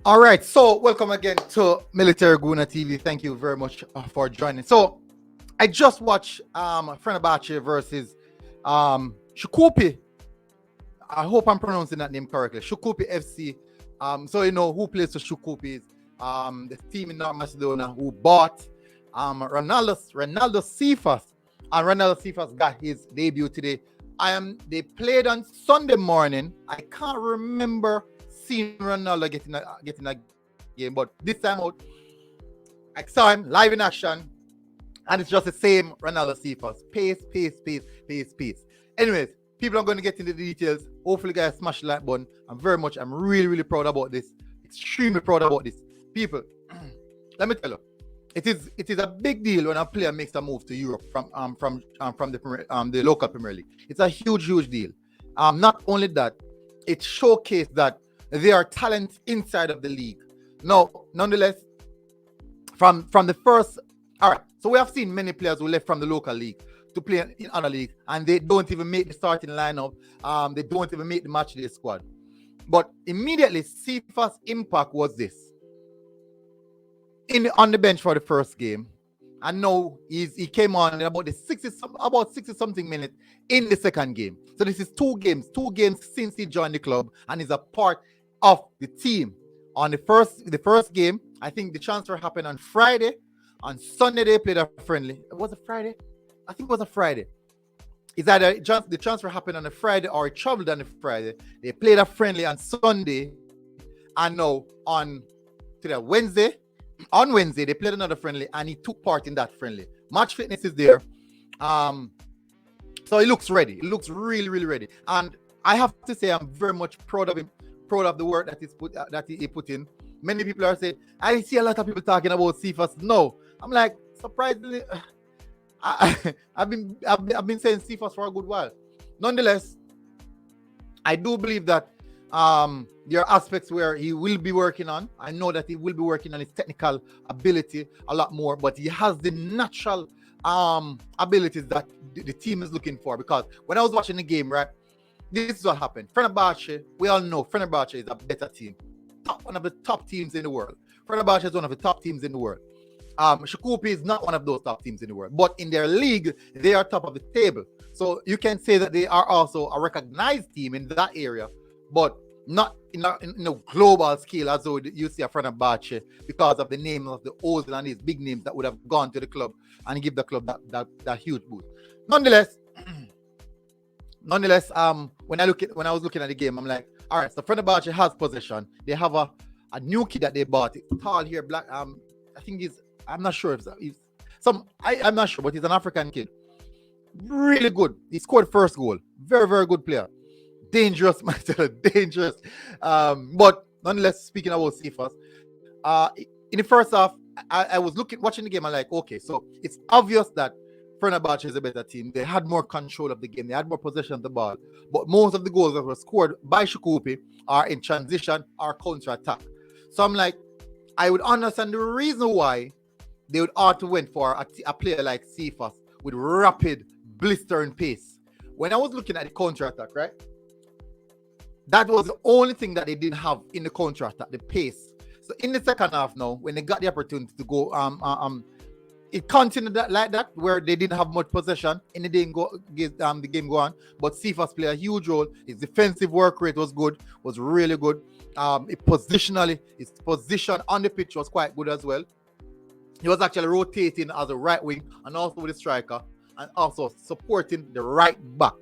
All right, so welcome again to Military Guna TV. Thank you very much for joining. So I just watched Fenerbahce versus Shkupi. I hope I'm pronouncing that name correctly. Shkupi FC. So you know who plays for Shkupi is the team in North Macedonia who bought Renaldo Cephas. And Renaldo Cephas got his debut today. They played on Sunday morning. I can't remember seeing Ronaldo getting a game, but this time out, I saw him live in action, and it's just the same Renaldo Cephas. Pace. Anyways, people are going to get into the details. Hopefully, guys, smash the like button. I'm really proud about this. Extremely proud about this. People, let me tell you, it is a big deal when a player makes a move to Europe from the local Premier League. It's a huge deal. Not only that, it showcased that there are talents inside of the league. Now, nonetheless, from the first, all right. So we have seen many players who left from the local league to play in other leagues, and they don't even make the starting lineup. They don't even make the matchday squad. But immediately, Cephas' impact was this: on the bench for the first game, and now he came on in about 60 something minutes in the second game. So this is two games since he joined the club, and is a part of the team. On the first game, I think the transfer happened on Friday. On Sunday they played a friendly. Was it Friday? I think it was a Friday. It's either the transfer happened on a Friday or it traveled on a Friday. They played a friendly on Sunday, and now on Wednesday they played another friendly, and he took part in that friendly. Match fitness is there. So he looks ready. He looks really ready. And I have to say, I'm very much proud of him, proud of the work that he put in. Many people are saying, I see a lot of people talking about Cephas. No, I'm like, surprisingly, I've been saying Cephas for a good while. Nonetheless, I do believe that there are aspects where he will be working on. I know that he will be working on his technical ability a lot more, but he has the natural abilities that the team is looking for. Because when I was watching the game, right, this is what happened. Fenerbahce, we all know Fenerbahce is a better team. One of the top teams in the world. Fenerbahce is one of the top teams in the world. Shkupi is not one of those top teams in the world. But in their league, they are top of the table. So you can say that they are also a recognized team in that area, but not in a global scale as though you see a Fenerbahce because of the name of the Ozil and these big names that would have gone to the club and give the club that huge boost. Nonetheless, when I was looking at the game, I'm like, all right, so Fenerbahce has possession. They have a new kid that they bought. Tall here, black. I think I'm not sure if he's I'm not sure, but he's an African kid. Really good. He scored first goal. Very good player. Dangerous, dangerous. But nonetheless, speaking about Cephas, in the first half, I was watching the game. I'm like, okay, so it's obvious that Fenerbahce is a better team. They had more control of the game. They had more possession of the ball. But most of the goals that were scored by Shkupi are in transition or counter-attack. So I'm like, I would understand the reason why they would ought to went for a player like Cephas with rapid, blistering pace. When I was looking at the counter-attack, right, that was the only thing that they didn't have in the counter-attack, the pace. So in the second half now, when they got the opportunity to go, it continued like that, where they didn't have much possession, and the game go on. But Cephas played a huge role. His defensive work rate was good, was really good. Positionally, his position on the pitch was quite good as well. He was actually rotating as a right wing and also with a striker, and also supporting the right back.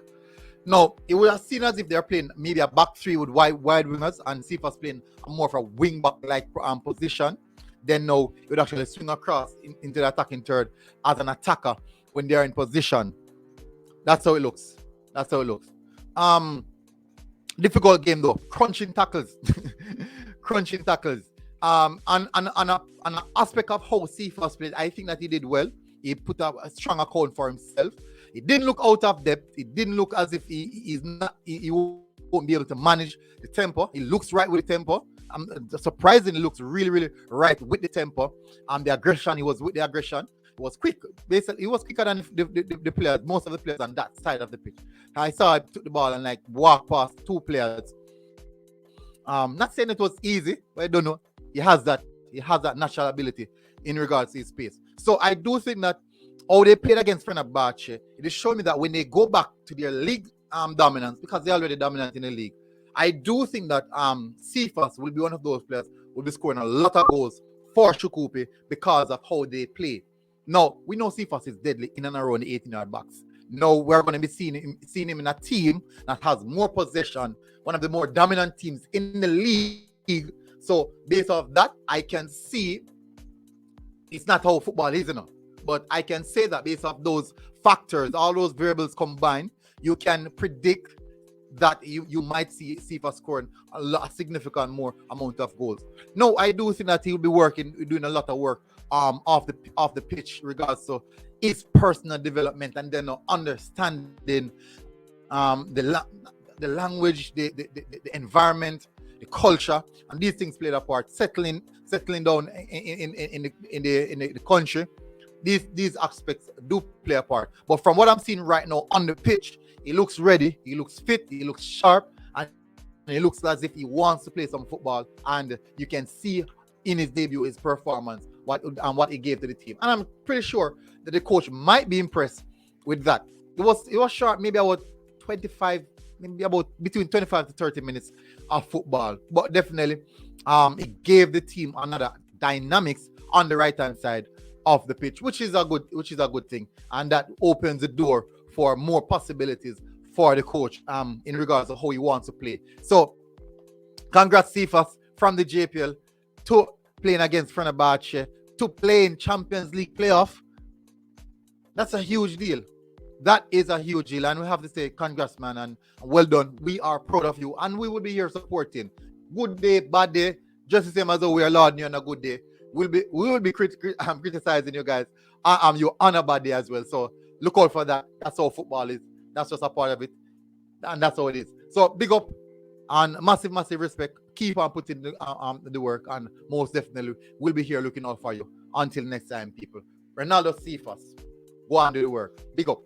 Now, it would have seen as if they're playing maybe a back three with wide wingers, and Cephas playing more of a wing back like position. Then now it would actually swing across into the attacking third as an attacker when they're in position. That's how it looks. Difficult game though. Crunching tackles. And an aspect of how Cephas played, I think that he did well. He put up a strong account for himself. It didn't look out of depth. It didn't look as if he won't be able to manage the tempo. He looks right with the tempo. Surprisingly, looks really right with the tempo. The aggression, he was with the aggression. He was quick. Basically, he was quicker than the players, most of the players on that side of the pitch. I saw him took the ball and walk past two players. Not saying it was easy, but I don't know. He has that natural ability in regards to his pace. So I do think that how they played against Fenerbahce, it is showing me that when they go back to their league dominance, because they're already dominant in the league, I do think that Cephas will be one of those players who will be scoring a lot of goals for Shkupi because of how they play. Now, we know Cephas is deadly in and around the 18-yard box. Now, we're going to be seeing him in a team that has more possession, one of the more dominant teams in the league. So, based off that, I can see it's not how football is, but I can say that based off those factors, all those variables combined, you can predict that you might see Cephas scoring a significant more amount of goals. No, I do think that he'll be doing a lot of work off the pitch, regards to his personal development, and then understanding the language, the environment, the culture, and these things played a part. Settling down in the country. These aspects do play a part. But from what I'm seeing right now on the pitch, he looks ready, he looks fit, he looks sharp, and he looks as if he wants to play some football. And you can see in his debut his performance, what he gave to the team. And I'm pretty sure that the coach might be impressed with that. It was short, maybe about 25, maybe about between 25 to 30 minutes of football. But definitely, it gave the team another dynamics on the right hand side of the pitch, which is a good thing, and that opens the door for more possibilities for the coach in regards to how he wants to play. So, congrats Cephas, from the JPL to playing against Fenerbahce to playing Champions League playoff. That's a huge deal. That is a huge deal, and we have to say congrats, man, and well done. We are proud of you, and we will be here supporting. Good day, bad day, just the same as though we are lauding you on a good day. We will be criticizing you guys. You on a bad day as well. So look out for that. That's how football is. That's just a part of it, and that's how it is. So big up and massive respect. Keep on putting the work, and most definitely we'll be here looking out for you. Until next time, people. Renaldo Cephas, go on do the work. Big up.